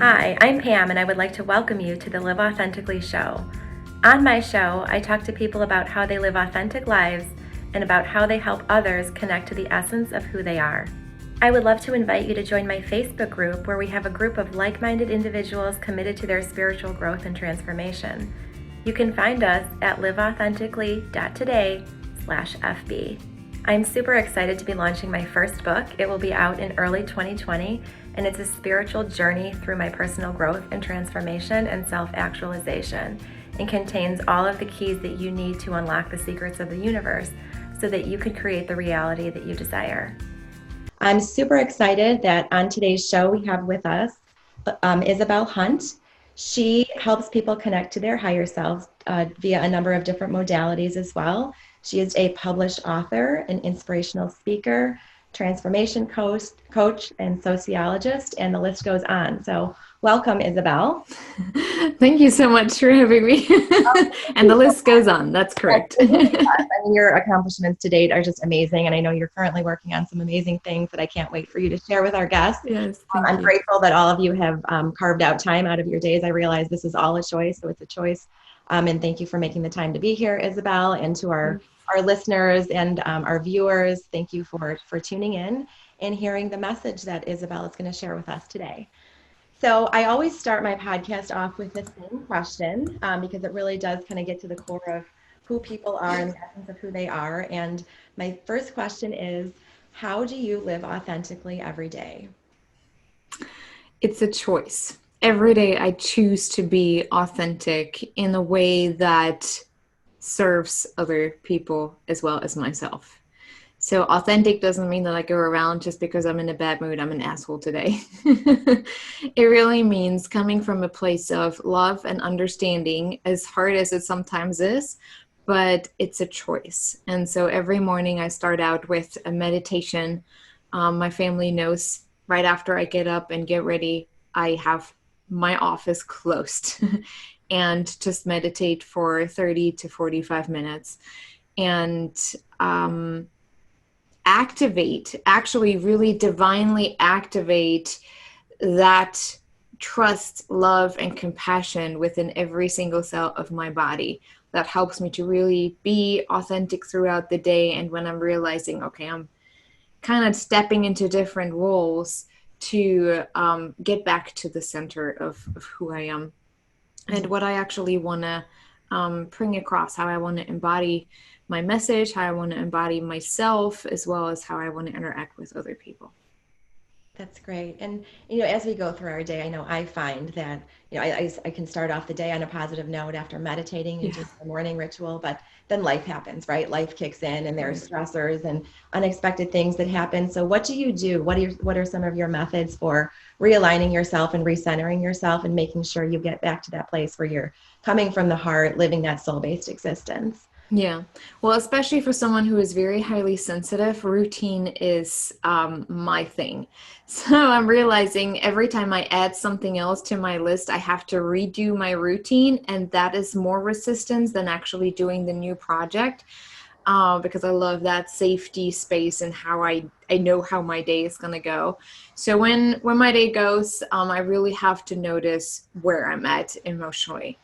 Hi, I'm Pam, and I would like to welcome you to the Live Authentically show. On my show, I talk to people about how they live authentic lives and about how they help others connect to the essence of who they are. I would love to invite you to join my Facebook group, where we have a group of like-minded individuals committed to their spiritual growth and transformation. You can find us at liveauthentically.today/FB. I'm super excited to be launching my first book. It will be out in early 2020, and it's a spiritual journey through my personal growth and transformation and self-actualization, and contains all of the keys that you need to unlock the secrets of the universe so that you can create the reality that you desire. I'm super excited that on today's show we have with us Isabel Hundt. She helps people connect to their higher selves via a number of different modalities as well. She is a published author, an inspirational speaker, transformation coach, and sociologist, and the list goes on. So welcome, Isabel. Thank you so much for having me. And the list goes on. That's correct. I mean, your accomplishments to date are just amazing, and I know you're currently working on some amazing things that I can't wait for you to share with our guests. Yes, I'm grateful that all of you have carved out time out of your days. I realize this is all a choice, so it's a choice. And thank you for making the time to be here, Isabel, and to our listeners and our viewers. Thank you for tuning in and hearing the message that Isabel is going to share with us today. So I always start my podcast off with the same question because it really does kind of get to the core of who people are and the essence of who they are. And my first question is, how do you live authentically every day? It's a choice. Every day I choose to be authentic in a way that serves other people as well as myself. So authentic doesn't mean that I go around just because I'm in a bad mood, I'm an asshole today. It really means coming from a place of love and understanding, as hard as it sometimes is, but it's a choice. And so every morning I start out with a meditation. My family knows right after I get up and get ready, I have my office closed and just meditate for 30 to 45 minutes and actually really divinely activate that trust, love, and compassion within every single cell of my body. That helps me to really be authentic throughout the day. And when I'm realizing, okay, I'm kind of stepping into different roles to get back to the center of who I am and what I actually want to bring across, how I want to embody my message, how I want to embody myself, as well as how I want to interact with other people. That's great. And, as we go through our day, I know I find that, I can start off the day on a positive note after meditating and just the morning ritual, but then life happens, right? Life kicks in and there's stressors and unexpected things that happen. So what do you do? What are some of your methods for realigning yourself and recentering yourself and making sure you get back to that place where you're coming from the heart, living that soul-based existence? Yeah. Well, especially for someone who is very highly sensitive, routine is my thing. So I'm realizing every time I add something else to my list, I have to redo my routine. And that is more resistance than actually doing the new project because I love that safety space and how I know how my day is going to go. So when my day goes, I really have to notice where I'm at emotionally.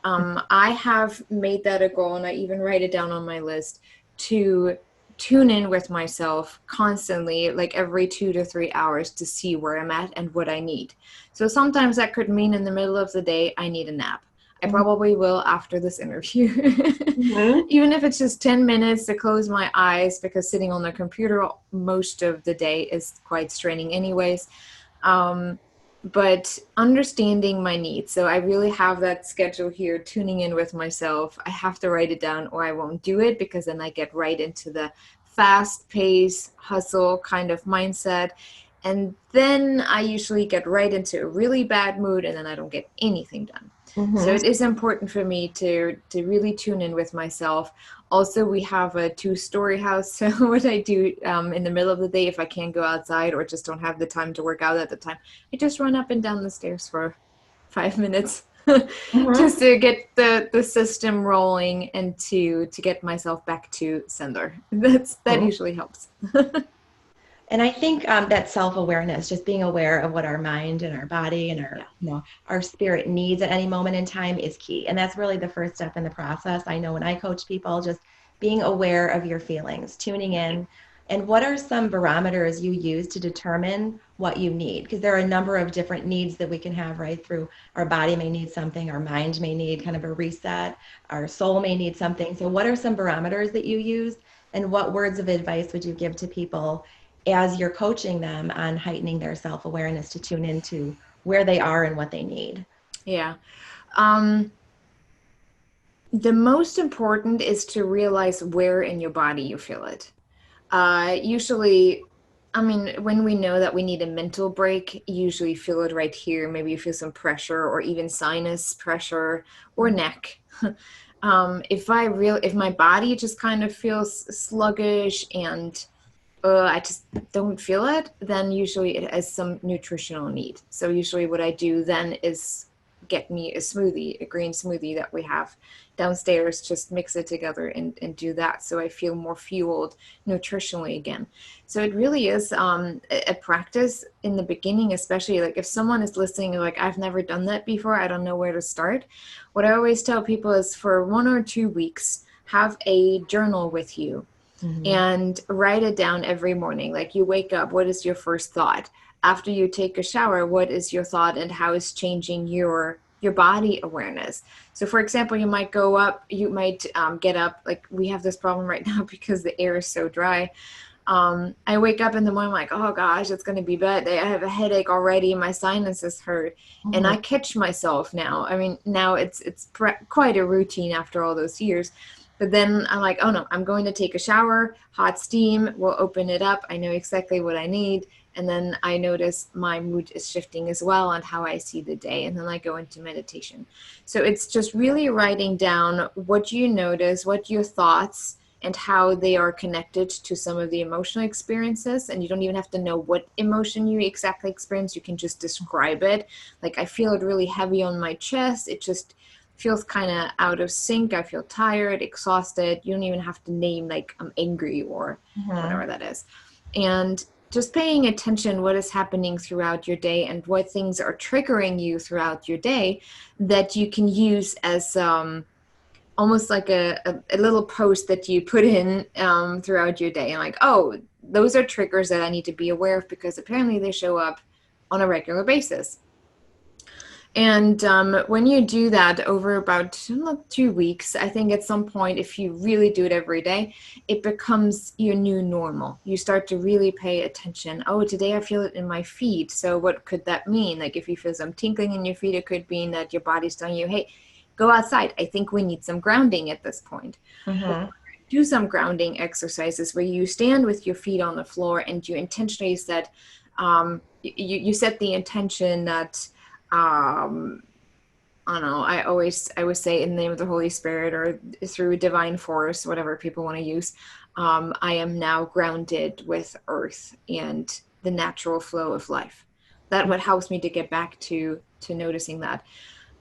I have made that a goal, and I even write it down on my list, to tune in with myself constantly, like every 2 to 3 hours, to see where I'm at and what I need. So sometimes that could mean in the middle of the day, I need a nap. I probably will after this interview. Even if it's just 10 minutes to close my eyes, because sitting on the computer most of the day is quite straining anyways. But understanding my needs. So I really have that schedule here, tuning in with myself. I have to write it down or I won't do it, because then I get right into the fast pace, hustle kind of mindset. And then I usually get right into a really bad mood, and then I don't get anything done. So it is important for me to really tune in with myself. Also, we have a 2-story house. So what I do in the middle of the day, if I can't go outside or just don't have the time to work out at the time, I just run up and down the stairs for 5 minutes just to get the system rolling and to get myself back to sender. That usually helps. And I think that self-awareness, just being aware of what our mind and our body and our, Yeah. our spirit needs at any moment in time is key. And that's really the first step in the process. I know when I coach people, just being aware of your feelings, tuning in, and what are some barometers you use to determine what you need? Because there are a number of different needs that we can have right through. Our body may need something, our mind may need kind of a reset, our soul may need something. So what are some barometers that you use? And what words of advice would you give to people as you're coaching them on heightening their self-awareness to tune into where they are and what they need? Yeah. Um, the most important is to realize where in your body you feel it. Usually, I mean, when we know that we need a mental break, you usually feel it right here. Maybe you feel some pressure or even sinus pressure or neck. If my body just kind of feels sluggish and I just don't feel it, then usually it has some nutritional need. So usually what I do then is get me a smoothie, a green smoothie that we have downstairs, just mix it together and do that. So I feel more fueled nutritionally again. So it really is a practice in the beginning, especially like if someone is listening, like I've never done that before, I don't know where to start. What I always tell people is for 1 or 2 weeks, have a journal with you Mm-hmm. and write it down every morning. Like you wake up, what is your first thought? After you take a shower, what is your thought and how is changing your body awareness? So for example, you might go up, you might get up, like we have this problem right now because the air is so dry. I wake up in the morning like, oh gosh, it's going to be bad. I have a headache already. My sinuses hurt. And Mm-hmm. I catch myself now. I mean, now it's quite a routine after all those years. But then I'm like, oh no, I'm going to take a shower, hot steam, we'll open it up. I know exactly what I need. And then I notice my mood is shifting as well and how I see the day. And then I go into meditation. So it's just really writing down what you notice, what your thoughts, and how they are connected to some of the emotional experiences. And you don't even have to know what emotion you exactly experience. You can just describe it. Like, I feel it really heavy on my chest. It just feels kind of out of sync. I feel tired, exhausted. You don't even have to name, like, I'm angry or Mm-hmm. whatever that is. And just paying attention what is happening throughout your day and what things are triggering you throughout your day that you can use as almost like a little post that you put in throughout your day and like, oh, those are triggers that I need to be aware of because apparently they show up on a regular basis. And when you do that over about 2 weeks, I think at some point, if you really do it every day, it becomes your new normal. You start to really pay attention. Oh, today I feel it in my feet. So what could that mean? Like if you feel some tinkling in your feet, it could mean that your body's telling you, hey, go outside. I think we need some grounding at this point. Mm-hmm. Do some grounding exercises where you stand with your feet on the floor and you intentionally set, you set the intention that, I don't know. I would say in the name of the Holy Spirit or through divine force, whatever people want to use. I am now grounded with earth and the natural flow of life. That what helps me to get back to noticing that.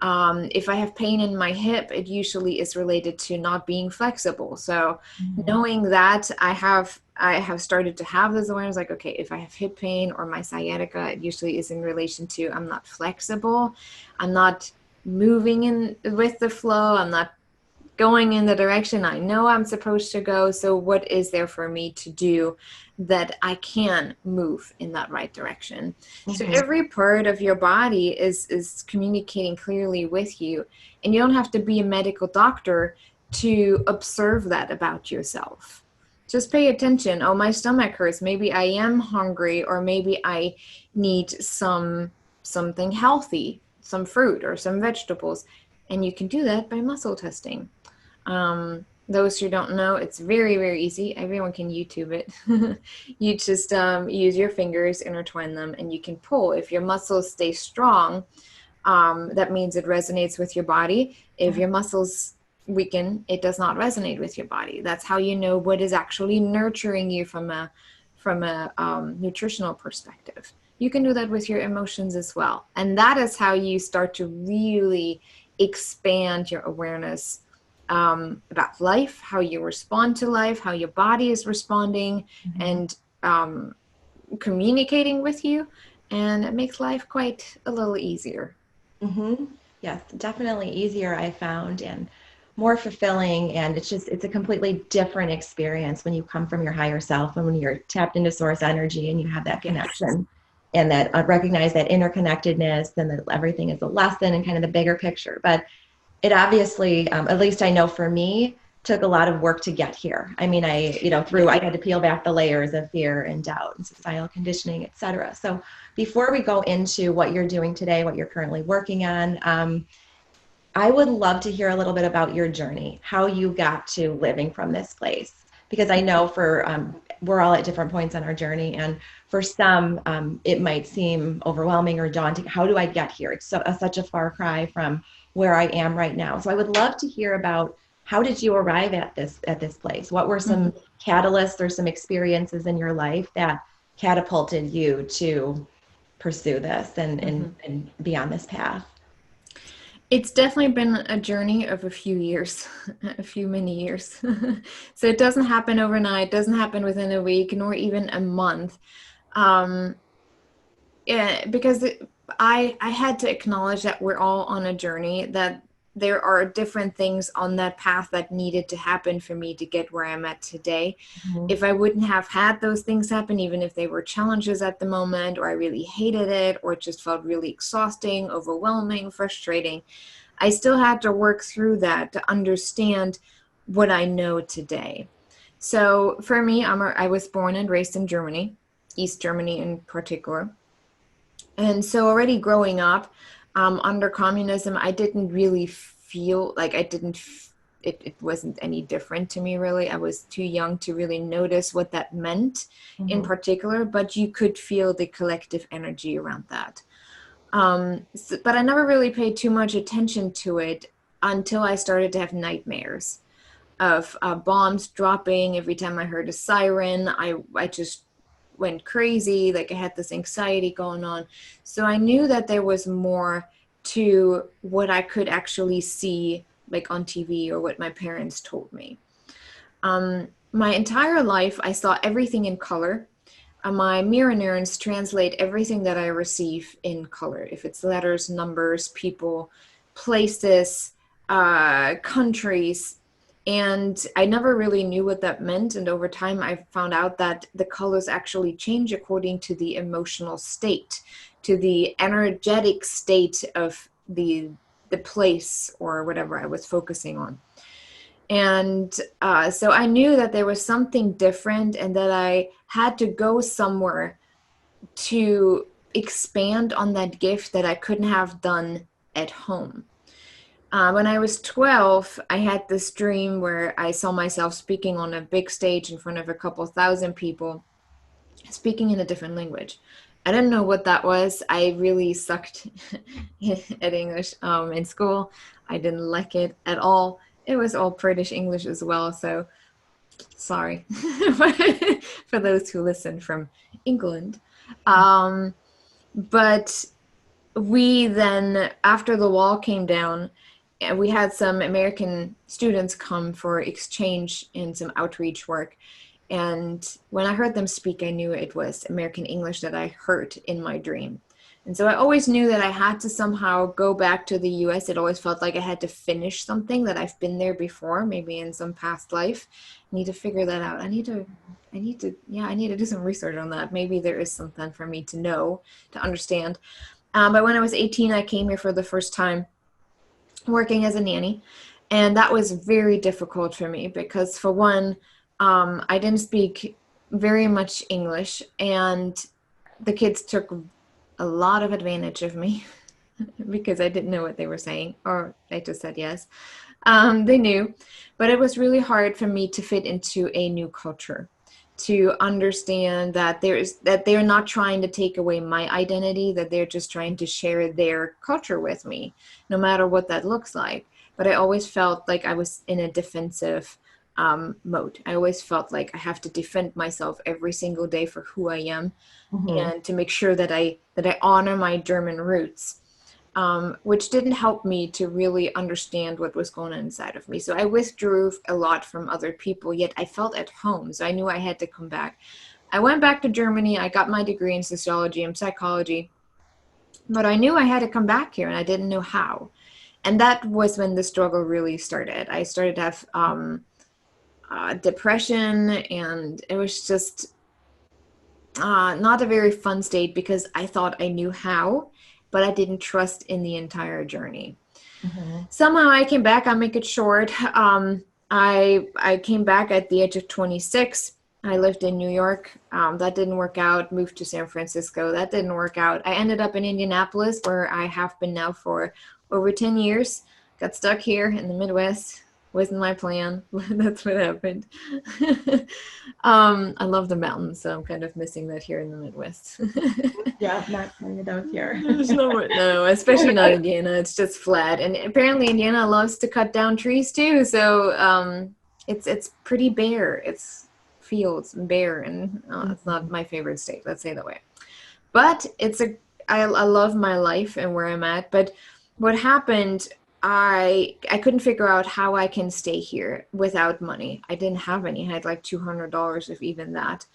If I have pain in my hip, it usually is related to not being flexible. So Mm-hmm. knowing that I have started to have this awareness, like, okay, if I have hip pain or my sciatica, it usually is in relation to I'm not flexible, I'm not moving in with the flow, I'm not going in the direction I know I'm supposed to go. So what is there for me to do that I can move in that right direction? So Mm-hmm. every part of your body is communicating clearly with you, and you don't have to be a medical doctor to observe that about yourself. Just pay attention. Oh, my stomach hurts. Maybe I am hungry, or maybe I need something healthy, some fruit or some vegetables. And you can do that by muscle testing. Those who don't know, it's very, very easy. Everyone can YouTube it. You just use your fingers, intertwine them, and you can pull. If your muscles stay strong, that means it resonates with your body. If your muscles weaken, it does not resonate with your body. That's how you know what is actually nurturing you from a nutritional perspective. You can do that with your emotions as well, and that is how you start to really expand your awareness about life, how you respond to life, how your body is responding, Mm-hmm. and um, communicating with you, and it makes life quite a little easier. Mm-hmm. Yes, definitely easier, I found, and more fulfilling. And it's a completely different experience when you come from your higher self and when you're tapped into source energy and you have that Yes. connection and that recognize that interconnectedness and that everything is a lesson and kind of the bigger picture. But it obviously, at least I know for me, took a lot of work to get here. I mean, Yeah. I had to peel back the layers of fear and doubt and societal conditioning, et cetera. So before we go into what you're doing today, what you're currently working on, I would love to hear a little bit about your journey, how you got to living from this place. Because I know we're all at different points on our journey. And for some, it might seem overwhelming or daunting. How do I get here? It's such a far cry from where I am right now. So I would love to hear about how did you arrive at this place? What were some Mhm. catalysts or some experiences in your life that catapulted you to pursue this Mhm. and be on this path? It's definitely been a journey of a few years, a few many years. So it doesn't happen overnight, doesn't happen within a week, nor even a month. Um, yeah, because I had to acknowledge that we're all on a journey, that there are different things on that path that needed to happen for me to get where I'm at today. Mhm. If I wouldn't have had those things happen, even if they were challenges at the moment, or I really hated it, or it just felt really exhausting, overwhelming, frustrating, I still had to work through that to understand what I know today. So for me, I was born and raised in Germany, East Germany in particular. And so already growing up under communism, I didn't really feel like it wasn't any different to me, really. I was too young to really notice what that meant in Mhm. particular, but you could feel the collective energy around that. But I never really paid too much attention to it until I started to have nightmares of bombs dropping. Every time I heard a siren, I just went crazy. Like I had this anxiety going on. So I knew that there was more to what I could actually see, like on TV or what my parents told me. My entire life, I saw everything in color. My mirror neurons translate everything that I receive in color. If it's letters, numbers, people, places, countries. And I never really knew what that meant. And over time, I found out that the colors actually change according to the emotional state, to the energetic state of the place or whatever I was focusing on. And so I knew that there was something different and that I had to go somewhere to expand on that gift that I couldn't have done at home. When I was 12, I had this dream where I saw myself speaking on a big stage in front of a couple thousand people, speaking in a different language. I didn't know what that was. I really sucked at English in school. I didn't like it at all. It was all British English as well, so sorry for those who listen from England. Um, but we then, after the wall came down, we had some American students come for exchange and some outreach work. And when I heard them speak, I knew it was American English that I heard in my dream. And so I always knew that I had to somehow go back to the US. It always felt like I had to finish something that I've been there before, maybe in some past life. I need to figure that out. I need to do some research on that. Maybe there is something for me to know, to understand. But when I was 18, I came here for the first time working as a nanny. And that was very difficult for me because, for one, I didn't speak very much English, and the kids took a lot of advantage of me because I didn't know what they were saying, or they just said yes. They knew, but it was really hard for me to fit into a new culture, to understand that they're not trying to take away my identity, that they're just trying to share their culture with me, no matter what that looks like. But I always felt like I was in a defensive mode. I always felt like I have to defend myself every single day for who I am, Mhm. and to make sure that I honor my German roots, which didn't help me to really understand what was going on inside of me. So I withdrew a lot from other people, yet I felt at home. So I knew I had to come back. I went back to Germany. I got my degree in sociology and psychology, but I knew I had to come back here and I didn't know how. And that was when the struggle really started. I started to have depression, and it was just not a very fun state because I thought I knew how, but I didn't trust in the entire journey. Mhm. Somehow I came back. I'll make it short. I came back at the age of 26. I lived in New York. That didn't work out. Moved to San Francisco. That didn't work out. I ended up in Indianapolis, where I have been now for over 10 years. Got stuck here in the Midwest. Wasn't my plan. That's what happened. I love the mountains, so I'm kind of missing that here in the Midwest. Yeah, not many of those here. No, especially not Indiana. It's just flat, and apparently Indiana loves to cut down trees too. So it's pretty bare. It's fields and bare, and it's not my favorite state. Let's say that way. But I love my life and where I'm at. But what happened? I couldn't figure out how I can stay here without money. I didn't have any. I had like $200, if even that.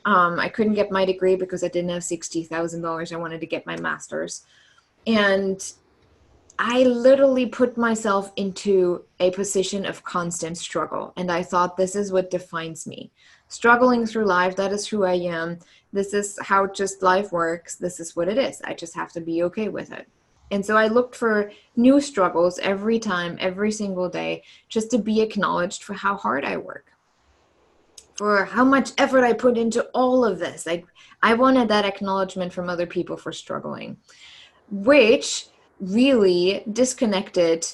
I couldn't get my degree because I didn't have $60,000. I wanted to get my master's. And I literally put myself into a position of constant struggle. And I thought, this is what defines me. Struggling through life, that is who I am. This is how just life works. This is what it is. I just have to be okay with it. And so I looked for new struggles every time, every single day, just to be acknowledged for how hard I work, for how much effort I put into all of this. Like, I wanted that acknowledgement from other people for struggling, which really disconnected,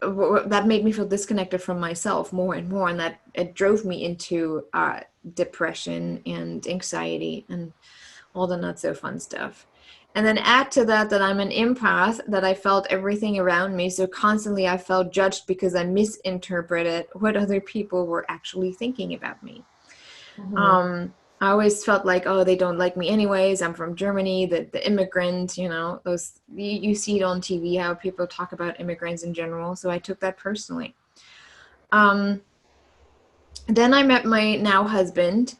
that made me feel disconnected from myself more and more. And that it drove me into depression and anxiety and all the not so fun stuff. And then add to that I'm an empath, that I felt everything around me. So constantly I felt judged because I misinterpreted what other people were actually thinking about me. I always felt like, oh, they don't like me anyways. I'm from Germany, the immigrant, those, you see it on TV, how people talk about immigrants in general. So I took that personally. Then I met my now husband.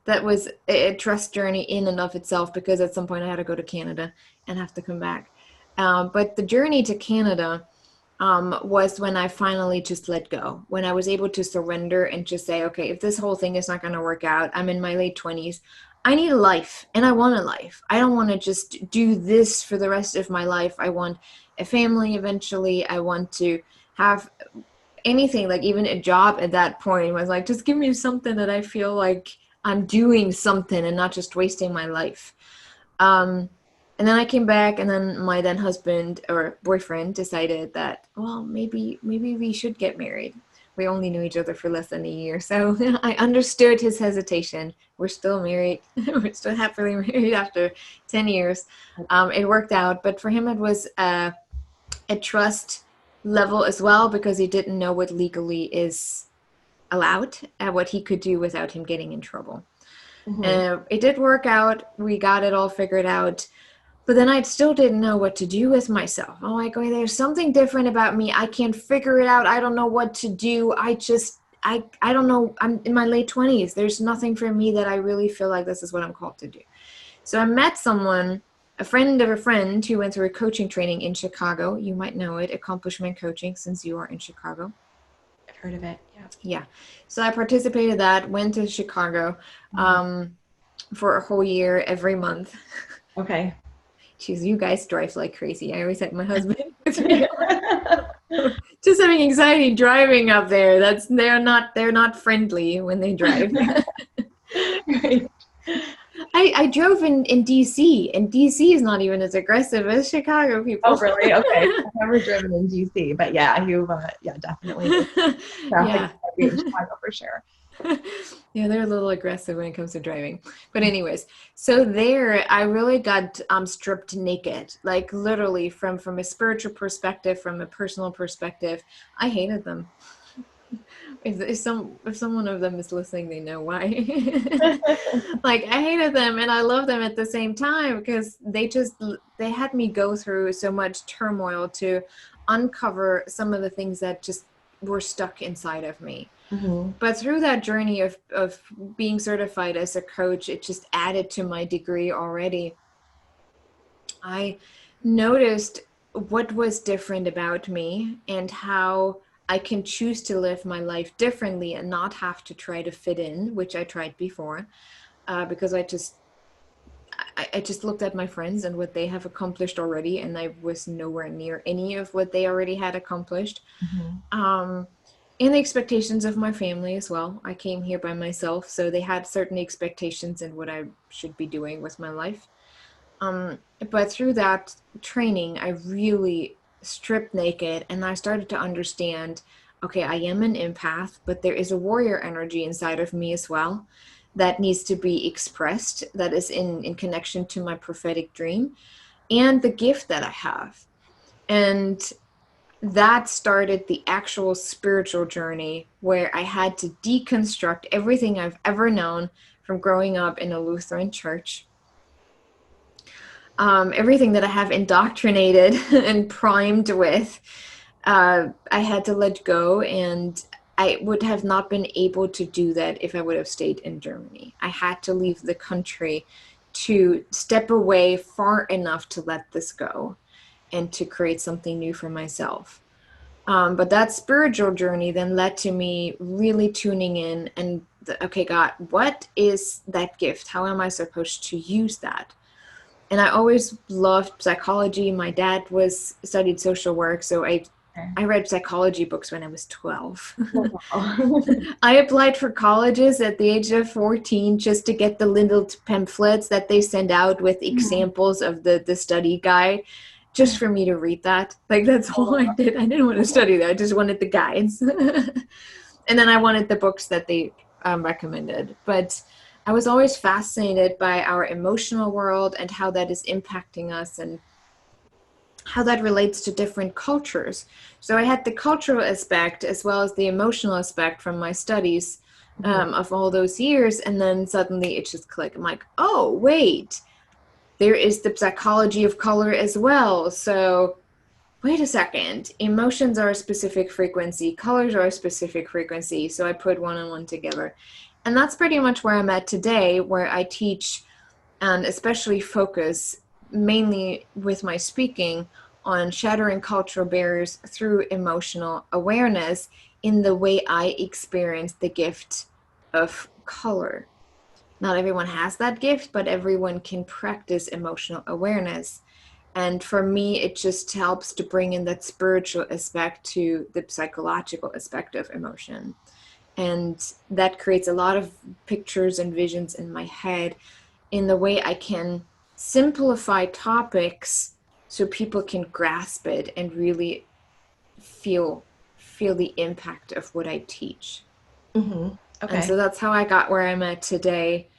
That was a trust journey in and of itself, because at some point I had to go to Canada and have to come back. But the journey to Canada was when I finally just let go, when I was able to surrender and just say, okay, if this whole thing is not going to work out, I'm in my late 20s. I need a life, and I want a life. I don't want to just do this for the rest of my life. I want a family eventually. I want to have anything, like even a job at that point. Was like, just give me something that I feel like I'm doing something and not just wasting my life. And then I came back, and then my then husband or boyfriend decided that, well, maybe we should get married. We only knew each other for less than a year, so I understood his hesitation. We're still married. We're still happily married after 10 years. It worked out, but for him it was a trust level as well, because he didn't know what legally is allowed and what he could do without him getting in trouble. It did work out. We got it all figured out. But then I still didn't know what to do with myself. I'm like, oh, there's something different about me. I can't figure it out. I don't know what to do. I don't know. I'm in my late 20s. There's nothing for me that I really feel like this is what I'm called to do. So I met someone, a friend of a friend, who went through a coaching training in Chicago. You might know it, Accomplishment Coaching, since you are in Chicago. I've heard of it. Yeah. Yeah. So I participated in that, went to Chicago for a whole year, every month. Okay. You guys drive like crazy. I always had my husband with me. Just having anxiety driving up there. They're not friendly when they drive. Right. I drove in DC, and DC is not even as aggressive as Chicago people. Oh, really? Okay. I've never driven in DC, but yeah, you've definitely traffic in Chicago for sure. Yeah, they're a little aggressive when it comes to driving. But anyways, so there I really got stripped naked, like literally from a spiritual perspective, from a personal perspective. I hated them. If someone of them is listening, they know why. Like, I hated them and I love them at the same time, because they had me go through so much turmoil to uncover some of the things that just were stuck inside of me. Mm-hmm. But through that journey of being certified as a coach, it just added to my degree already. I noticed what was different about me and how I can choose to live my life differently and not have to try to fit in, which I tried before, because I just looked at my friends and what they have accomplished already, and I was nowhere near any of what they already had accomplished. Mm-hmm. Um, and the expectations of my family as well. I came here by myself, so they had certain expectations in what I should be doing with my life. But through that training, I really stripped naked and I started to understand, okay, I am an empath, but there is a warrior energy inside of me as well that needs to be expressed, that is in connection to my prophetic dream and the gift that I have. And that started the actual spiritual journey where I had to deconstruct everything I've ever known from growing up in a Lutheran church, everything that I have indoctrinated and primed with. I had to let go, and I would have not been able to do that if I would have stayed in Germany. I had to leave the country to step away far enough to let this go and to create something new for myself. But that spiritual journey then led to me really tuning in and, okay, God, what is that gift? How am I supposed to use that? And I always loved psychology. My dad was studied social work, so I read psychology books when I was 12. Wow. I applied for colleges at the age of 14 just to get the little pamphlets that they send out with Mhm. examples of the study guide, just for me to read that. Like, that's all I did. I didn't want to study that. I just wanted the guides. And then I wanted the books that they recommended. But I was always fascinated by our emotional world and how that is impacting us and how that relates to different cultures. So I had the cultural aspect as well as the emotional aspect from my studies Mhm. of all those years. And then suddenly it just clicked. I'm like, oh, wait, there is the psychology of color as well. So wait a second, emotions are a specific frequency, colors are a specific frequency. So I put one and one together. And that's pretty much where I'm at today, where I teach and especially focus mainly with my speaking on shattering cultural barriers through emotional awareness in the way I experience the gift of color. Not everyone has that gift, but everyone can practice emotional awareness. And for me, it just helps to bring in that spiritual aspect to the psychological aspect of emotion. And that creates a lot of pictures and visions in my head in the way I can simplify topics so people can grasp it and really feel the impact of what I teach. Mhm. And so Okay. that's how I got where I'm at today.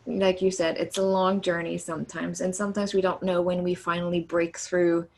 Like you said, it's a long journey sometimes, and sometimes we don't know when we finally break through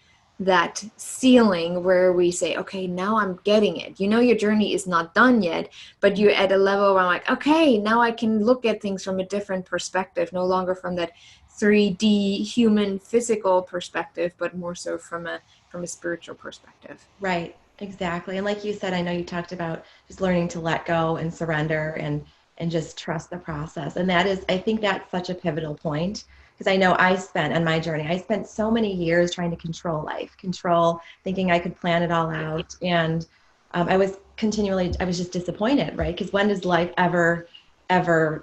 that ceiling where we say, okay, now I'm getting it. You know, your journey is not done yet, but you're at a level where I'm like, okay, now I can look at things from a different perspective, no longer from that 3D human physical perspective, but more so from a spiritual perspective. Right. Exactly. And like you said, I know you talked about just learning to let go and surrender and just trust the process. And that is, I think that's such a pivotal point because I know I spent on my journey, I spent so many years trying to control life, control, thinking I could plan it all out. And I was just disappointed, right? Because when does life ever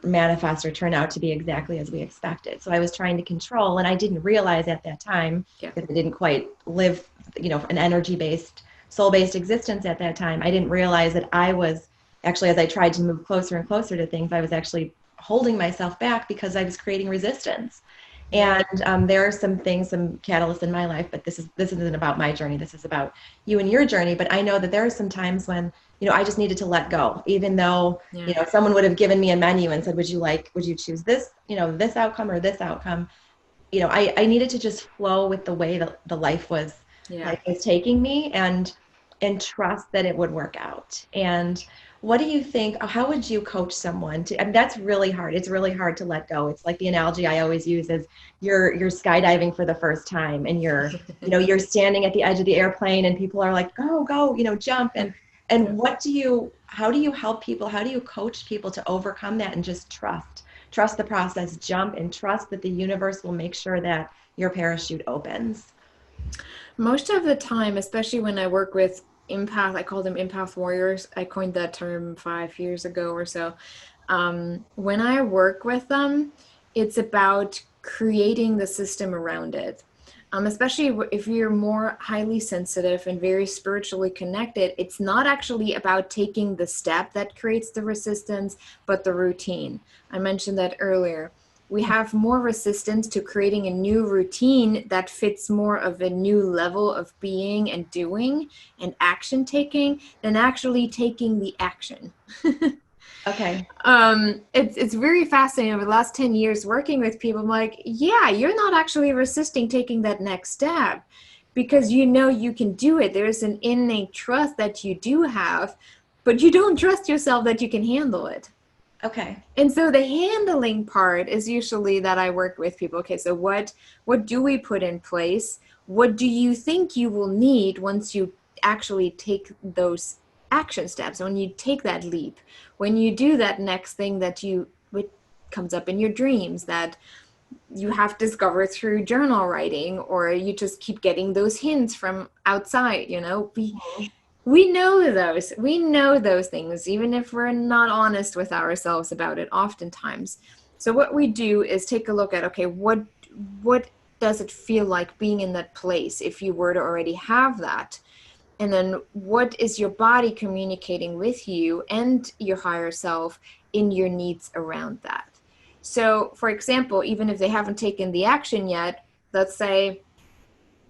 manifest or turn out to be exactly as we expected? So I was trying to control, and I didn't realize at that time Yeah. because I didn't quite live, an energy-based, soul-based existence at that time. I didn't realize that I was actually, as I tried to move closer and closer to things, I was actually holding myself back because I was creating resistance. Yeah. And there are some things, some catalysts in my life, but this isn't about my journey. This is about you and your journey. But I know that there are some times when, I just needed to let go, even though, Yeah. someone would have given me a menu and said, would you choose this, this outcome or this outcome? I needed to just flow with the way that the Yeah. life was taking me and trust that it would work out. And what do you think, how would you coach someone to, and that's really hard. It's really hard to let go. It's like the analogy I always use is you're skydiving for the first time and you're standing at the edge of the airplane and people are like, go, jump. And how do you help people? How do you coach people to overcome that and just trust the process, jump and trust that the universe will make sure that your parachute opens? Most of the time, especially when I work with empath, I call them empath warriors. I coined that term 5 years ago or so. When I work with them, it's about creating the system around it. Especially if you're more highly sensitive and very spiritually connected, it's not actually about taking the step that creates the resistance, but the routine. I mentioned that earlier. We have more resistance to creating a new routine that fits more of a new level of being and doing and action taking than actually taking the action. Okay. It's very fascinating. Over the last 10 years working with people, I'm like, yeah, you're not actually resisting taking that next step because you know you can do it. There's an innate trust that you do have, but you don't trust yourself that you can handle it. Okay. And so the handling part is usually that I work with people. Okay, so what do we put in place? What do you think you will need once you actually take those action steps? When you take that leap, when you do that next thing that you what comes up in your dreams that you have discovered through journal writing, or you just keep getting those hints from outside, we know those things, even if we're not honest with ourselves about it oftentimes. So what we do is take a look at, okay, what does it feel like being in that place if you were to already have that? And then what is your body communicating with you and your higher self in your needs around that? So, for example, even if they haven't taken the action yet, let's say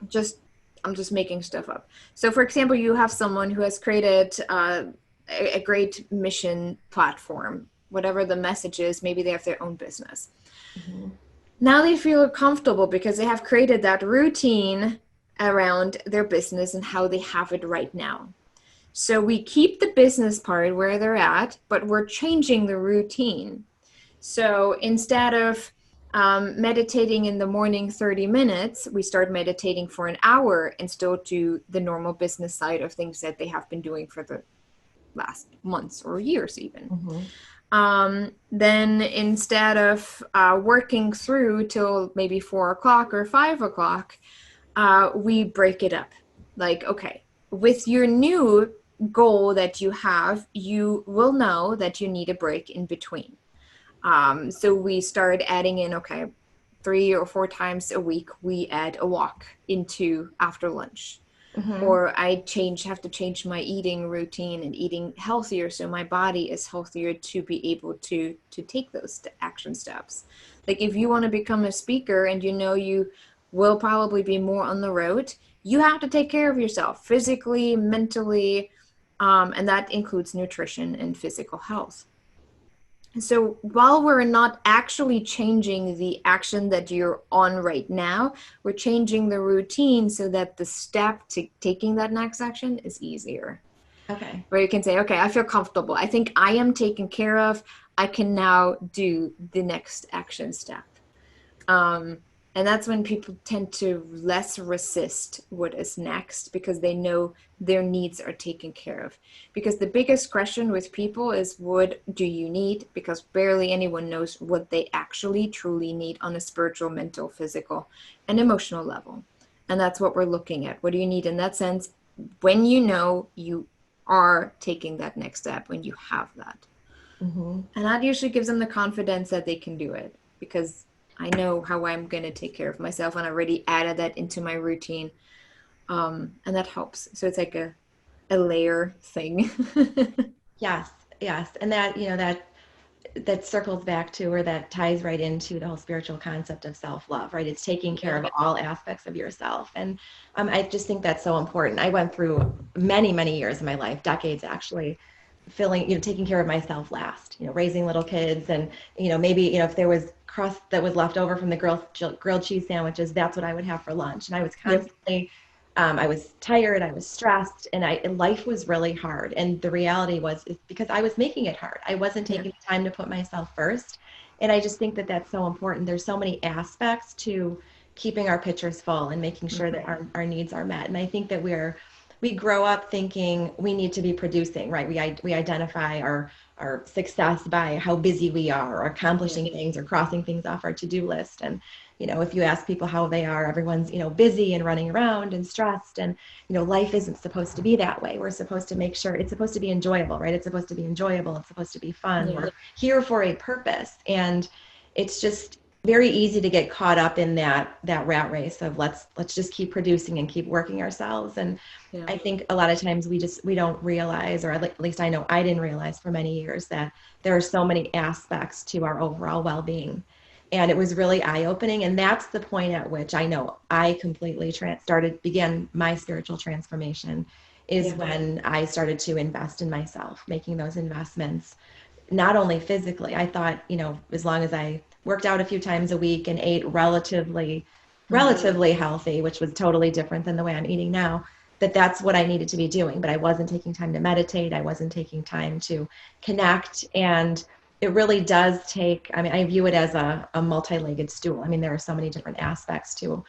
just I'm just making stuff up. So, for example, you have someone who has created a great mission platform, whatever the message is. Maybe they have their own business. Mm-hmm. Now they feel comfortable because they have created that routine around their business and how they have it right now. So we keep the business part where they're at, but we're changing the routine. So instead of meditating in the morning 30 minutes, we start meditating for an hour and still do the normal business side of things that they have been doing for the last months or years even. Mm-hmm. Then instead of working through till maybe 4 o'clock or 5 o'clock, we break it up. Like, okay, with your new goal that you have, you will know that you need a break in between. So we started adding in, okay, 3 or 4 times a week, we add a walk into after lunch. Mm-hmm. Or have to change my eating routine and eating healthier so my body is healthier to be able to take those action steps. Like if you want to become a speaker and you know you will probably be more on the road, you have to take care of yourself physically, mentally, and that includes nutrition and physical health. So while we're not actually changing the action that you're on right now, we're changing the routine so that the step to taking that next action is easier. Okay. Where you can say, okay, I feel comfortable. I think I am taken care of. I can now do the next action step. Um, and that's when people tend to less resist what is next because they know their needs are taken care of. Because the biggest question with people is, what do you need? Because barely anyone knows what they actually truly need on a spiritual, mental, physical, and emotional level. And that's what we're looking at. What do you need in that sense? When you know you are taking that next step, when you have that. Mm-hmm. And that usually gives them the confidence that they can do it because I know how I'm going to take care of myself and I already added that into my routine. And that helps. So it's like a layer thing. Yes, yes. And that, that circles back to, or that ties right into the whole spiritual concept of self-love, right? It's taking care Yeah. of all aspects of yourself. And I just think that's so important. I went through many, many years of my life, decades actually, taking care of myself last, raising little kids. And, maybe, if there was crust that was left over from the grilled cheese sandwiches, that's what I would have for lunch. And I was Yep. constantly I was tired, I was stressed, and life was really hard. And the reality was, it's because I was making it hard. I wasn't Yeah. taking the time to put myself first. And I just think that that's so important. There's so many aspects to keeping our pitchers full and making sure that Mhm. our needs are met. And I think that we're we grow up thinking we need to be producing, right? We identify our success by how busy we are, or Yeah. accomplishing things, or crossing things off our to-do list. And if you ask people how they are, everyone's busy and running around and stressed. And life isn't supposed to be that way. We're supposed to make sure it's supposed to be enjoyable, right? It's supposed to be enjoyable. It's supposed to be fun. Yeah. We're here for a purpose. And it's just very easy to get caught up in that rat race of let's just keep producing and keep working ourselves. And Yeah. I think a lot of times we don't realize, or at least I know I didn't realize for many years, that there are so many aspects to our overall well-being. And it was really eye-opening. And that's the point at which I know I completely began my spiritual transformation, is Yeah. when I started to invest in myself, making those investments, not only physically. I thought, as long as I worked out a few times a week and ate relatively healthy, which was totally different than the way I'm eating now, that's what I needed to be doing. But I wasn't taking time to meditate. I wasn't taking time to connect. And it really does take, I mean, I view it as a multi-legged stool. I mean, there are so many different aspects to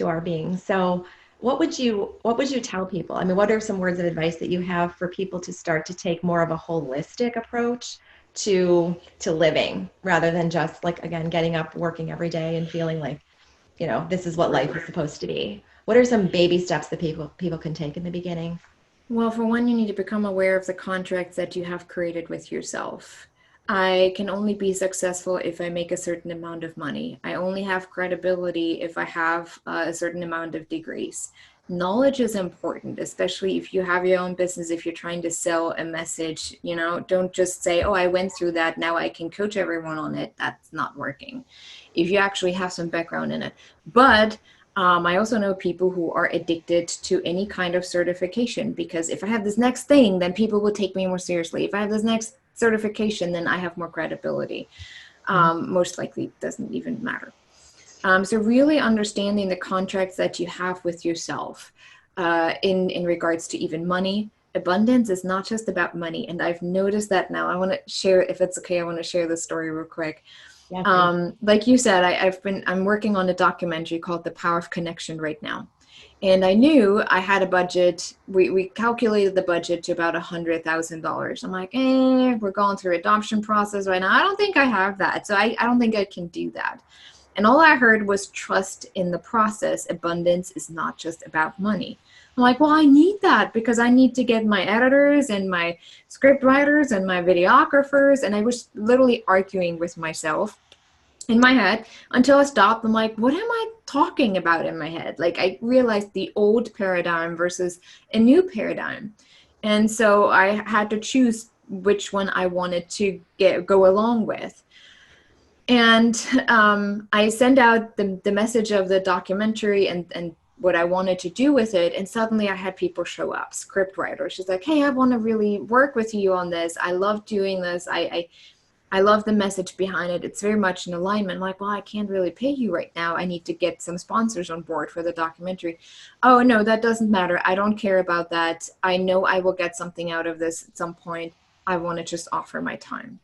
our being. So what would you tell people? I mean, what are some words of advice that you have for people to start to take more of a holistic approach to living, rather than just, like, again, getting up, working every day and feeling like, this is what life is supposed to be? What are some baby steps that people can take in the beginning? Well, for one, you need to become aware of the contracts that you have created with yourself. I can only be successful if I make a certain amount of money. I only have credibility if I have a certain amount of degrees. Knowledge is important, especially if you have your own business, if you're trying to sell a message, don't just say, oh, I went through that, now I can coach everyone on it. That's not working. If you actually have some background in it. But I also know people who are addicted to any kind of certification, because if I have this next thing, then people will take me more seriously. If I have this next certification, then I have more credibility. Most likely doesn't even matter. So really understanding the contracts that you have with yourself in regards to even money. Abundance is not just about money. And I've noticed that now. I want to share, if it's okay, I want to share this story real quick. Yeah. Like you said, I'm working on a documentary called The Power of Connection right now. And I knew I had a budget. We calculated the budget to about $100,000. I'm like, we're going through adoption process right now. I don't think I have that. So I don't think I can do that. And all I heard was trust in the process. Abundance is not just about money. I'm like, well, I need that because I need to get my editors and my script writers and my videographers. And I was literally arguing with myself in my head until I stopped. I'm like, what am I talking about in my head? Like, I realized the old paradigm versus a new paradigm. And so I had to choose which one I wanted to go along with. And I sent out the message of the documentary and what I wanted to do with it. And suddenly I had people show up, script writers. She's like, hey, I want to really work with you on this. I love doing this. I love the message behind it. It's very much in alignment. I'm like, well, I can't really pay you right now. I need to get some sponsors on board for the documentary. Oh, no, that doesn't matter. I don't care about that. I know I will get something out of this at some point. I want to just offer my time.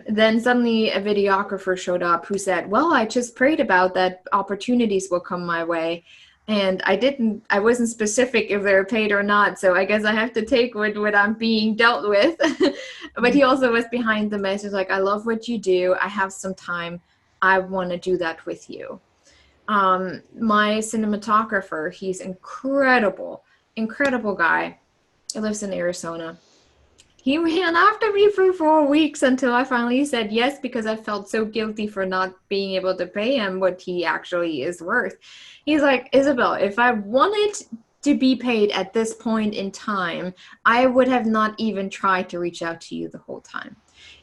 Then suddenly a videographer showed up who said, well, I just prayed about that opportunities will come my way. And I wasn't specific if they're paid or not. So I guess I have to take what I'm being dealt with. But he also was behind the message, like, I love what you do. I have some time. I want to do that with you. My cinematographer, he's incredible, incredible guy. He lives in Arizona. He ran after me for 4 weeks until I finally said yes, because I felt so guilty for not being able to pay him what he actually is worth. He's like, Isabel, if I wanted to be paid at this point in time, I would have not even tried to reach out to you the whole time.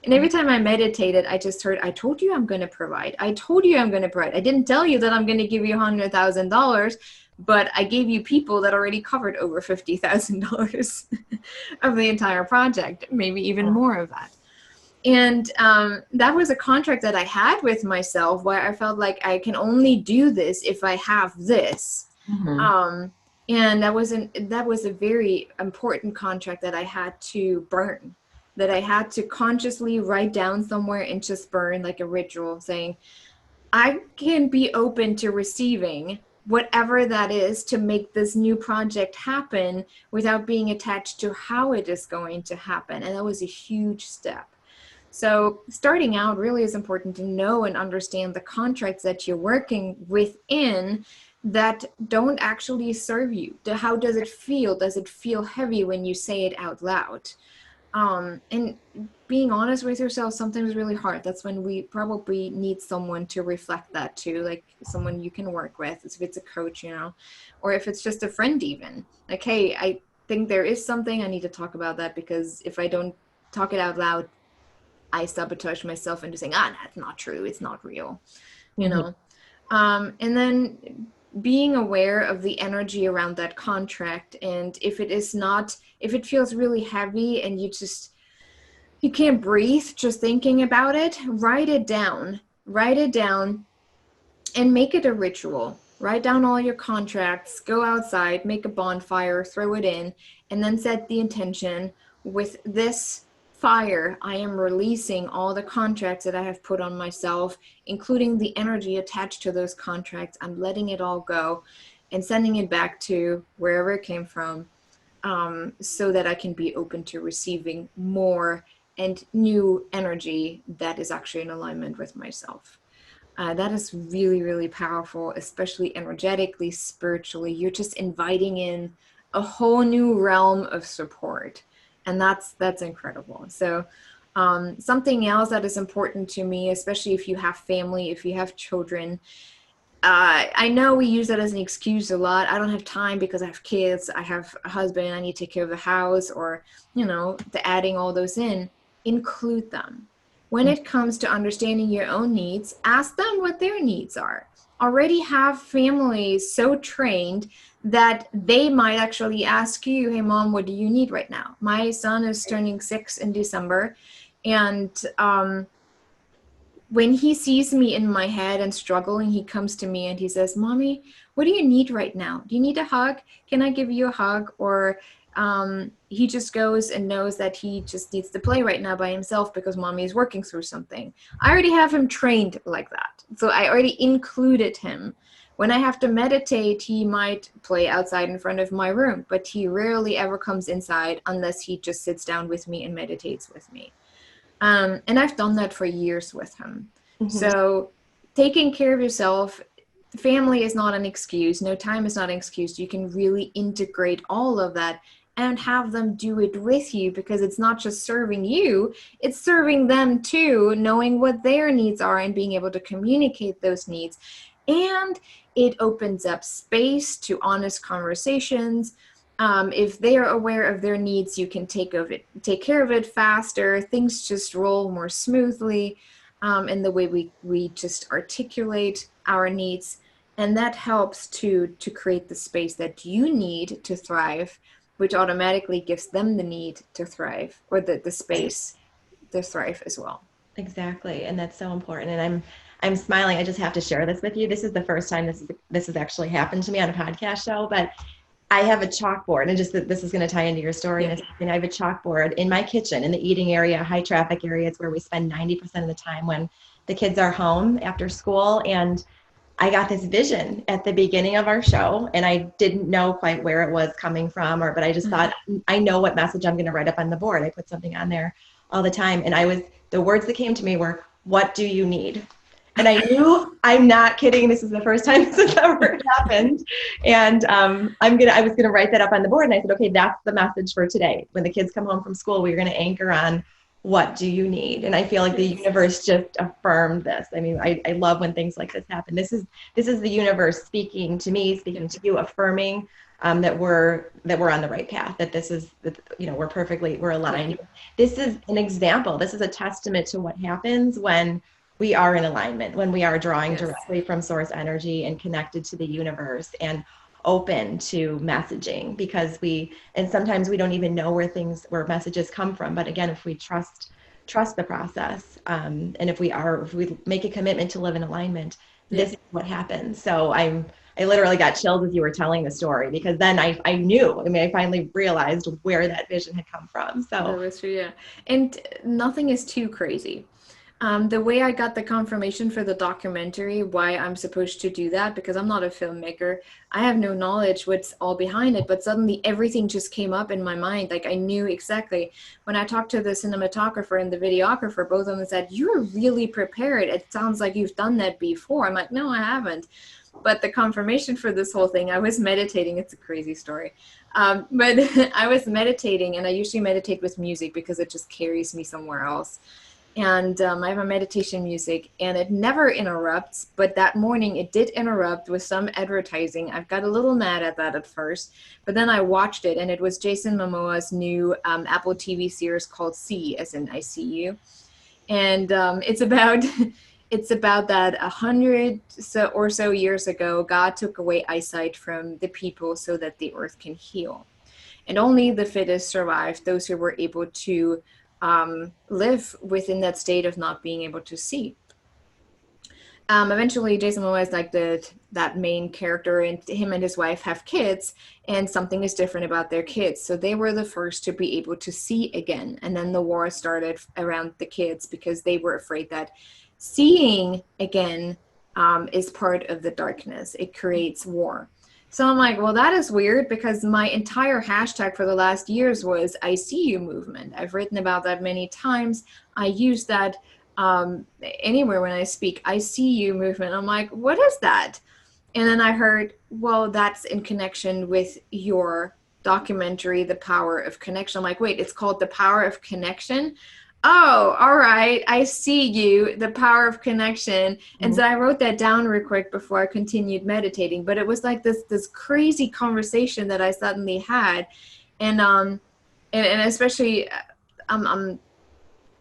And every time I meditated, I just heard, I told you I'm going to provide. I told you I'm going to provide. I didn't tell you that I'm going to give you $100,000. But I gave you people that already covered over $50,000 of the entire project, maybe even more of that. And that was a contract that I had with myself, where I felt like I can only do this if I have this. And that was a very important contract that I had to burn, that I had to consciously write down somewhere and just burn, like a ritual, saying, I can be open to receiving, whatever that is to make this new project happen without being attached to how it is going to happen. And that was a huge step. So starting out really is important to know and understand the contracts that you're working within that don't actually serve you. How does it feel? Does it feel heavy when you say it out loud? And being honest with yourself sometimes is really hard. That's when we probably need someone to reflect that to, like someone you can work with, if it's a coach, or if it's just a friend even. Like, hey, I think there is something, I need to talk about that, because if I don't talk it out loud, I sabotage myself into saying, that's not true, it's not real, And then being aware of the energy around that contract. And if it feels really heavy and you can't breathe just thinking about it, write it down and make it a ritual. Write down all your contracts, go outside, make a bonfire, throw it in, and then set the intention: with this fire, I am releasing all the contracts that I have put on myself, including the energy attached to those contracts. I'm letting it all go and sending it back to wherever it came from, so that I can be open to receiving more and new energy that is actually in alignment with myself. That is really, really powerful, especially energetically, spiritually. You're just inviting in a whole new realm of support. And that's incredible. So something else that is important to me, especially if you have family, if you have children, I know we use that as an excuse a lot. I don't have time because I have kids, I have a husband, I need to take care of the house, or, the adding all those in. Include them. When it comes to understanding your own needs, ask them what their needs are. Already have families so trained that they might actually ask you, hey, mom, what do you need right now? My son is turning 6 in December, and when he sees me in my head and struggling, he comes to me and he says, Mommy, what do you need right now? Do you need a hug? Can I give you a hug? Or he just goes and knows that he just needs to play right now by himself because Mommy is working through something. I already have him trained like that. So I already included him. When I have to meditate, he might play outside in front of my room, but he rarely ever comes inside unless he just sits down with me and meditates with me. And I've done that for years with him. Mm-hmm. So taking care of yourself, family is not an excuse. No time is not an excuse. You can really integrate all of that and have them do it with you, because it's not just serving you, it's serving them too, knowing what their needs are and being able to communicate those needs. And it opens up space to honest conversations. If they are aware of their needs, you can take care of it faster. Things just roll more smoothly in the way we just articulate our needs. And that helps to create the space that you need to thrive, which automatically gives them the need to thrive, or the space to thrive as well. Exactly. And that's so important. And I'm smiling. I just have to share this with you. This is the first time this has actually happened to me on a podcast show, but I have a chalkboard, and just that this is going to tie into your story. Yeah. And I have a chalkboard in my kitchen in the eating area, high traffic areas where we spend 90% of the time when the kids are home after school. And I got this vision at the beginning of our show, and I didn't know quite where it was coming from, but I just thought, I know what message I'm going to write up on the board. I put something on there all the time. And the words that came to me were, what do you need? And I knew, I'm not kidding, this is the first time this has ever happened. And I was gonna write that up on the board, and I said, okay, that's the message for today. When the kids come home from school, we're gonna anchor on, what do you need? And I feel like the universe just affirmed this. I mean, I love when things like this happen. This is the universe speaking to me, speaking to you, affirming that we're on the right path, that this is, we're aligned. This is an example. This is a testament to what happens when we are in alignment, when we are drawing directly from source energy and connected to the universe and open to messaging, because sometimes we don't even know where messages come from. But again, if we trust the process, and if we make a commitment to live in alignment, this is what happens. So I literally got chills as you were telling the story, because then I knew, I finally realized where that vision had come from. So that was true, yeah. And nothing is too crazy. The way I got the confirmation for the documentary, why I'm supposed to do that, because I'm not a filmmaker, I have no knowledge what's all behind it, but suddenly everything just came up in my mind. Like I knew exactly. When I talked to the cinematographer and the videographer, both of them said, "You're really prepared. It sounds like you've done that before." I'm like, "No, I haven't." But the confirmation for this whole thing, I was meditating. It's a crazy story. But I was meditating, and I usually meditate with music because it just carries me somewhere else. And I have a meditation music, and it never interrupts. But that morning, it did interrupt with some advertising. I've got a little mad at that at first, but then I watched it, and it was Jason Momoa's new Apple TV series called See, as in ICU, and it's about it's about that 100 or so years ago, God took away eyesight from the people so that the earth can heal, and only the fittest survived, those who were able to live within that state of not being able to see. Eventually, Jason Momoa is like that main character, and him and his wife have kids, and something is different about their kids. So they were the first to be able to see again, and then the war started around the kids because they were afraid that seeing again is part of the darkness. It creates war. So I'm like, well, that is weird because my entire hashtag for the last years was I see you movement. I've written about that many times. I use that anywhere when I speak. I see you movement. I'm like, what is that? And then I heard, well, that's in connection with your documentary, The Power of Connection. I'm like, wait, it's called The Power of Connection? Oh, all right. I see you, the power of connection. And Mhm. so I wrote that down real quick before I continued meditating. But it was like this crazy conversation that I suddenly had. And and especially I'm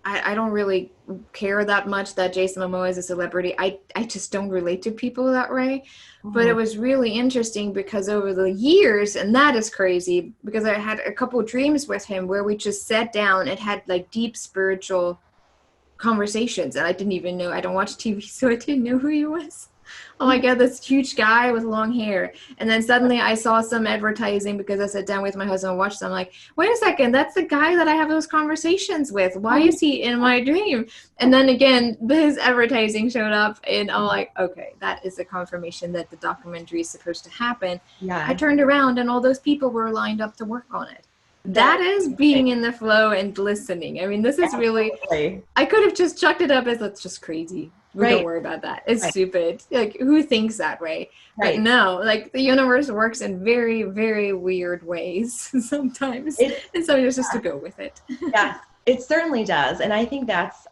I don't really care that much that Jason Momoa is a celebrity. I just don't relate to people that way. But it Mhm. was really interesting because over the years, and that is crazy, because I had a couple of dreams with him where we just sat down and had like deep spiritual conversations. And I didn't even know, I don't watch TV, so I didn't know who he was. Oh my God, this huge guy with long hair. And then suddenly I saw some advertising because I sat down with my husband and watched them. I'm like, wait a second, that's the guy that I have those conversations with. Why is he in my dream? And then again, his advertising showed up, and I'm like, okay, that is a confirmation that the documentary is supposed to happen. I Yes, turned around and all those people were lined up to work on it. that That is is being in the flow and listening. I mean, this is really, absolutely I could have just chucked it up as that's just crazy. We don't right. worry about that. It's Right. stupid. Like, who thinks that way? But Right. no, like the universe works in very, very weird ways sometimes. It And so just to go with it. Yes, it certainly does. And I think that's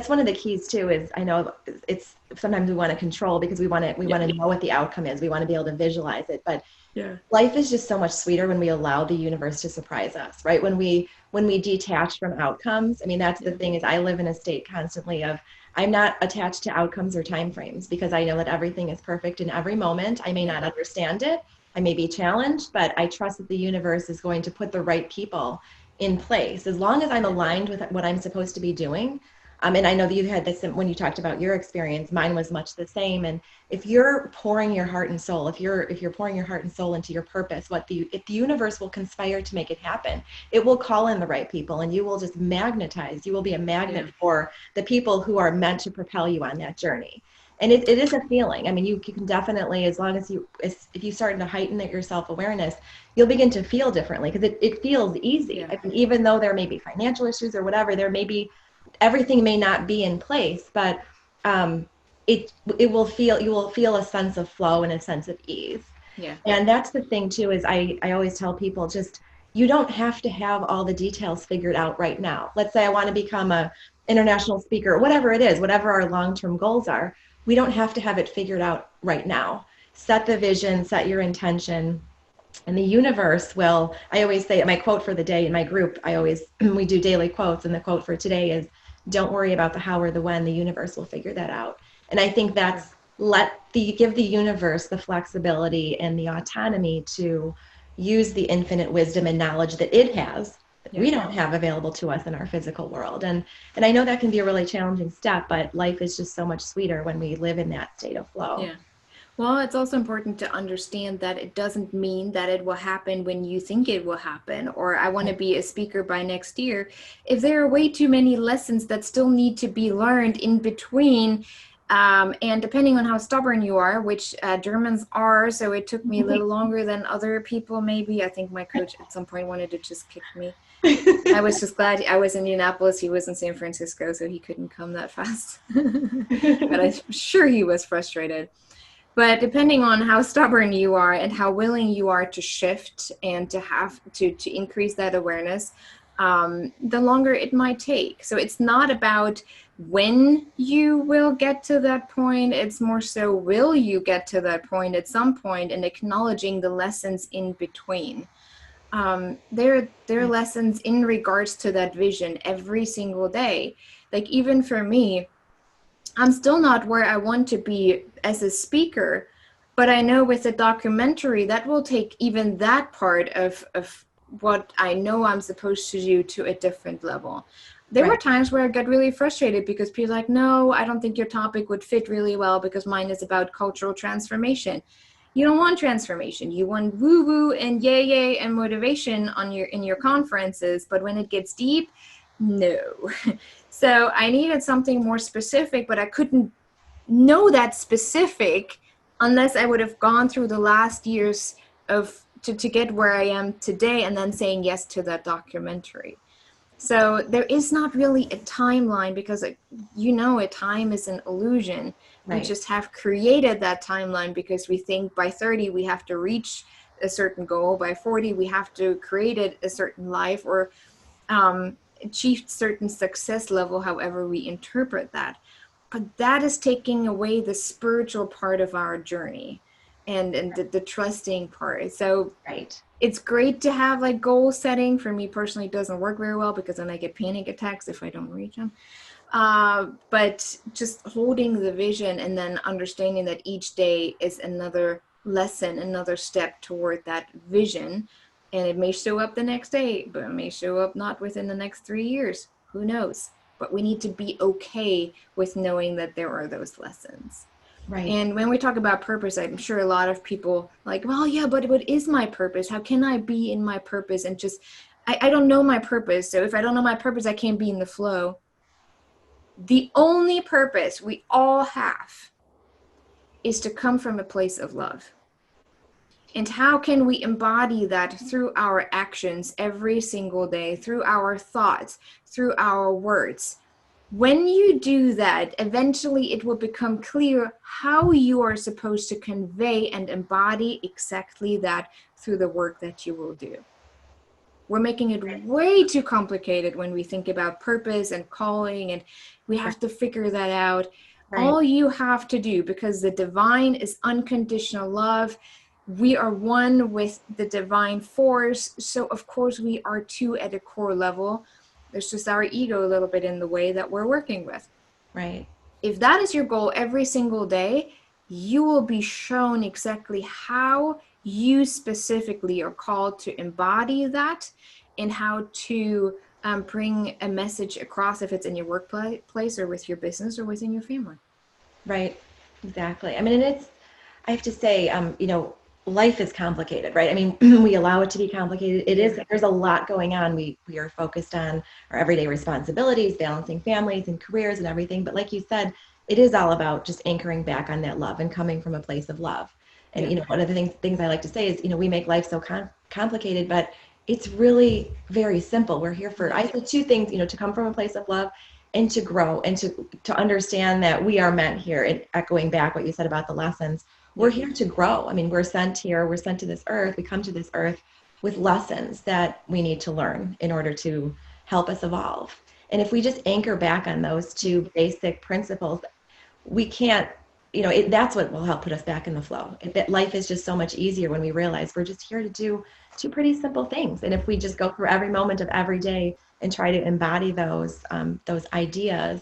one of the keys too, is I know it's sometimes we want to control because we Yeah. want to know what the outcome is. We want to be able to visualize it. But Yeah. life is just so much sweeter when we allow the universe to surprise us, right? When we detach from outcomes. I mean, that's the Yeah. thing, is I live in a state constantly of I'm not attached to outcomes or timeframes because I know that everything is perfect in every moment. I may Yeah. not understand it. I may be challenged, but I trust that the universe is going to put the right people in place as long as I'm Yeah. aligned with what I'm supposed to be doing. And I know that you had this when you talked about your experience. Mine was much the same. And if you're pouring your heart and soul, if you're pouring your heart and soul into your purpose, if the universe will conspire to make it happen, it will call in the right people, and you will just magnetize. You will be a Yeah. magnet for the people who are meant to propel you on that journey. And it is a feeling. I mean, you can definitely, as long as if you start to heighten your self-awareness, you'll begin to feel differently because it feels easy. Yeah. I mean, even though there may be financial issues or whatever, there may be, everything may not be in place, but um, it will feel, you will feel a sense of flow and a sense of ease. Yeah. And that's the thing too, is I always tell people, just, you don't have to have all the details figured out right now. Let's say I want to become a international speaker, whatever it is, whatever our long-term goals are, we don't have to have it figured out right now. Set the vision, set your intention, and the universe will. I always say, my quote for the day in my group, I always we do daily quotes, and the quote for today is, don't worry about the how or the when, the universe will figure that out. And I think Yeah. that's, give the universe the flexibility and the autonomy to use the infinite wisdom and knowledge that it has, that Yeah. we don't have available to us in our physical world. And I know that can be a really challenging step, but life is just so much sweeter when we live in that state of flow. Yeah. Well, it's also important to understand that it doesn't mean that it will happen when you think it will happen, or I want to be a speaker by next year. If there are way too many lessons that still need to be learned in between, and depending on how stubborn you are, which Germans are, so it took me a little longer than other people, maybe. I think my coach at some point wanted to just kick me. I was just glad I was in Indianapolis. He was in San Francisco, so he couldn't come that fast. But I'm sure he was frustrated. But depending on how stubborn you are and how willing you are to shift and to have to increase that awareness, the longer it might take. So it's not about when you will get to that point. It's more so, will you get to that point at some point, and acknowledging the lessons in between. There are lessons in regards to that vision every single day. Like, even for me, I'm still not where I want to be as a speaker, but I know with a documentary that will take even that part of what I know I'm supposed to do to a different level. There were Right. times where I got really frustrated because people were like, no, I don't think your topic would fit really well because mine is about cultural transformation. You don't want transformation. You want woo woo and yay yay and motivation on your in your conferences, but when it gets deep, no. So I needed something more specific, but I couldn't know that specific unless I would have gone through the last years of to get where I am today and then saying yes to that documentary. So there is not really a timeline because a time is an illusion. We Right. just have created that timeline because we think by 30 we have to reach a certain goal, by 40 we have to create a certain life, or achieve certain success level, however we interpret that. But that is taking away the spiritual part of our journey, and the trusting part. So Right. it's great to have like goal setting. For me personally, it doesn't work very well because then I get panic attacks if I don't reach them. But just holding the vision and then understanding that each day is another lesson, another step toward that vision. And it may show up the next day, but it may show up not within the next 3 years. Who knows? But we need to be okay with knowing that there are those lessons. Right. And when we talk about purpose, I'm sure a lot of people like, well, yeah, but what is my purpose? How can I be in my purpose? And just, I don't know my purpose. So if I don't know my purpose, I can't be in the flow. The only purpose we all have is to come from a place of love. And how can we embody that through our actions every single day, through our thoughts, through our words? When you do that, eventually it will become clear how you are supposed to convey and embody exactly that through the work that you will do. We're making it way too complicated when we think about purpose and calling, and we Right. have to figure that out. Right. All you have to do, because the divine is unconditional love, we are one with the divine force. So, of course, we are two at a core level. There's just our ego a little bit in the way that we're working with. Right. If that is your goal every single day, you will be shown exactly how you specifically are called to embody that, and how to bring a message across, if it's in your workplace or with your business or within your family. Right. Exactly. I mean, and I have to say, life is complicated, right? I mean, we allow it to be complicated. It Yeah. is, there's a lot going on. We are focused on our everyday responsibilities, balancing families and careers and everything. But like you said, it is all about just anchoring back on that love and coming from a place of love. And, Yeah. one of the things I like to say is, we make life so complicated, but it's really very simple. We're here for, Yeah. I say two things, to come from a place of love and to grow and to understand that we are meant here. And echoing back what you said about the lessons, we're Yeah. here to grow. I mean, we're sent here, we're sent to this earth, we come to this earth with lessons that we need to learn in order to help us evolve. And if we just anchor back on those two basic principles, we can't, that's what will help put us back in the flow. That life is just so much easier when we realize we're just here to do two pretty simple things. And if we just go through every moment of every day and try to embody those ideas,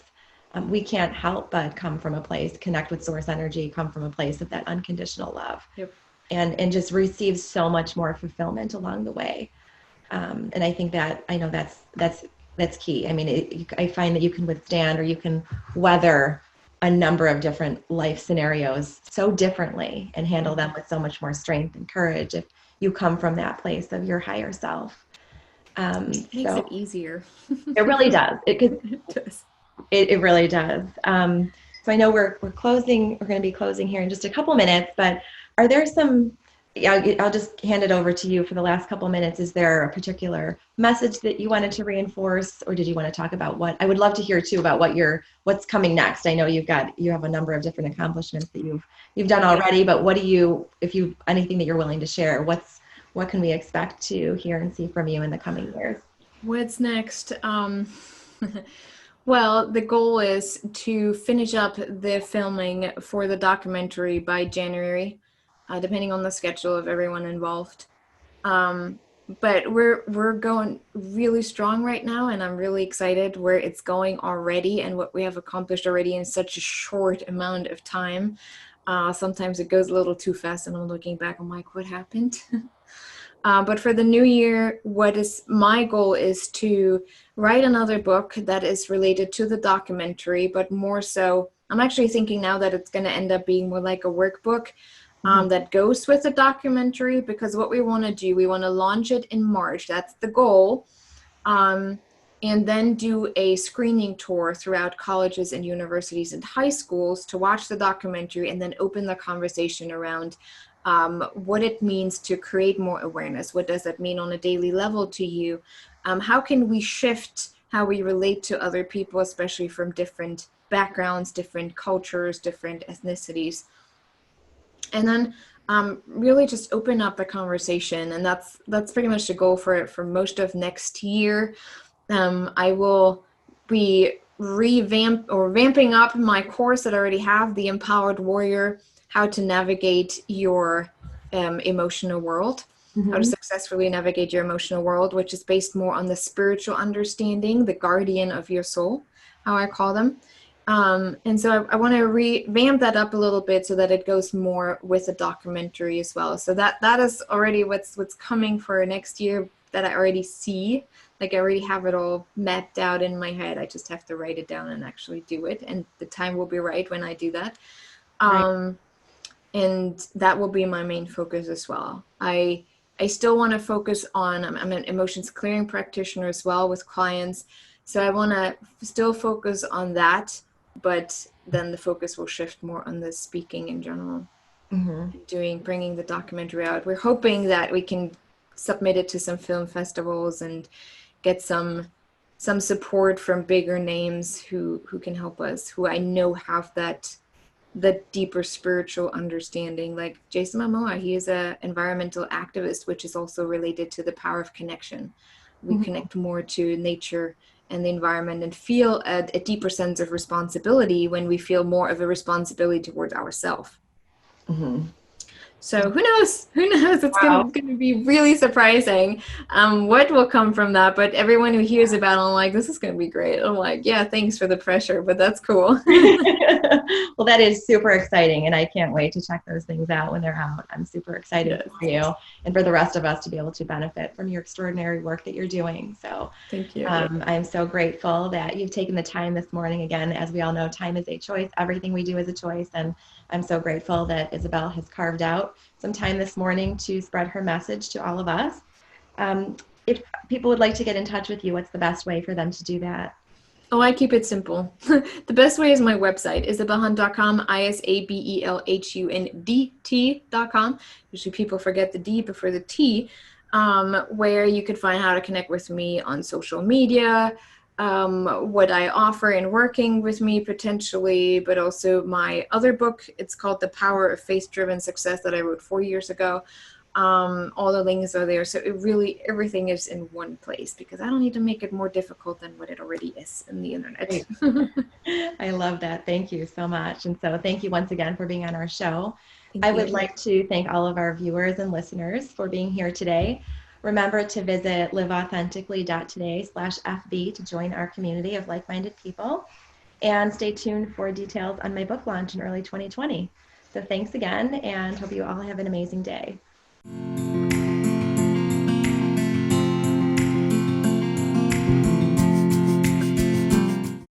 we can't help but come from a place, connect with source energy, come from a place of that unconditional love, Yep. and just receive so much more fulfillment along the way. And I think that, I know that's key. I mean, I find that you can withstand, or you can weather a number of different life scenarios so differently and handle them with so much more strength and courage if you come from that place of your higher self. Makes So it easier. it really does. It does. It really does. So I know we're closing. We're going to be closing here in just a couple minutes. But are there some? Yeah, I'll just hand it over to you for the last couple minutes. Is there a particular message that you wanted to reinforce, or did you want to talk about what? I would love to hear too about what's coming next. I know you have a number of different accomplishments that you've done already. But what do you, if you anything that you're willing to share? What can we expect to hear and see from you in the coming years? What's next? Well, the goal is to finish up the filming for the documentary by January, depending on the schedule of everyone involved. Um, but we're going really strong right now, and I'm really excited where it's going already and what we have accomplished already in such a short amount of time. Sometimes it goes a little too fast, and I'm looking back, I'm like, what happened? But for the new year, what is my goal is to write another book that is related to the documentary, but more so, I'm actually thinking now that it's going to end up being more like a workbook that goes with the documentary, because what we want to do, we want to launch it in March. That's the goal. And then do a screening tour throughout colleges and universities and high schools to watch the documentary and then open the conversation around what it means to create more awareness. What does that mean on a daily level to you? How can we shift how we relate to other people, especially from different backgrounds, different cultures, different ethnicities? And then really just open up the conversation. And that's pretty much the goal for most of next year. I will be ramping up my course that I already have, the Empowered Warrior, how to navigate your emotional world, how to successfully navigate your emotional world, which is based more on the spiritual understanding, the guardian of your soul, how I call them. And so I want to revamp that up a little bit so that it goes more with the documentary as well. So that is already what's coming for next year that I already see. Like I already have it all mapped out in my head. I just have to write it down and actually do it. And the time will be right when I do that. Right. And that will be my main focus as well. I still want to focus on, I'm an emotions clearing practitioner as well with clients. So I want to still focus on that, but then the focus will shift more on the speaking in general, bringing the documentary out. We're hoping that we can submit it to some film festivals and get some support from bigger names who can help us, who I know have the deeper spiritual understanding. Like Jason Momoa, he is an environmental activist, which is also related to the power of connection. We connect more to nature and the environment and feel a deeper sense of responsibility when we feel more of a responsibility towards ourselves. So who knows? Who knows? It's Wow. going to be really surprising what will come from that. But everyone who hears about it, I'm like, this is going to be great. I'm like, yeah, thanks for the pressure, but that's cool. Well, that is super exciting, and I can't wait to check those things out when they're out. I'm super excited for you and for the rest of us to be able to benefit from your extraordinary work that you're doing. So Thank you. I'm so grateful that you've taken the time this morning. Again, as we all know, time is a choice. Everything we do is a choice. And I'm so grateful that Isabel has carved out some time this morning to spread her message to all of us. If people would like to get in touch with you, what's the best way for them to do that? Oh, I keep it simple. The best way is my website, isabelhunt.com, ISABELHUNDT.com. Usually people forget the D before the T, where you can find how to connect with me on social media, what I offer in working with me potentially, but also my other book. It's called The Power of Faith-Driven Success that I wrote 4 years ago. All the links are there. So it really, everything is in one place because I don't need to make it more difficult than what it already is in the internet. I love that. Thank you so much. And so thank you once again for being on our show. Thank I you. would like to thank all of our viewers and listeners for being here today. Remember to visit liveauthentically.today/FB to join our community of like-minded people. And stay tuned for details on my book launch in early 2020. So thanks again, and hope you all have an amazing day.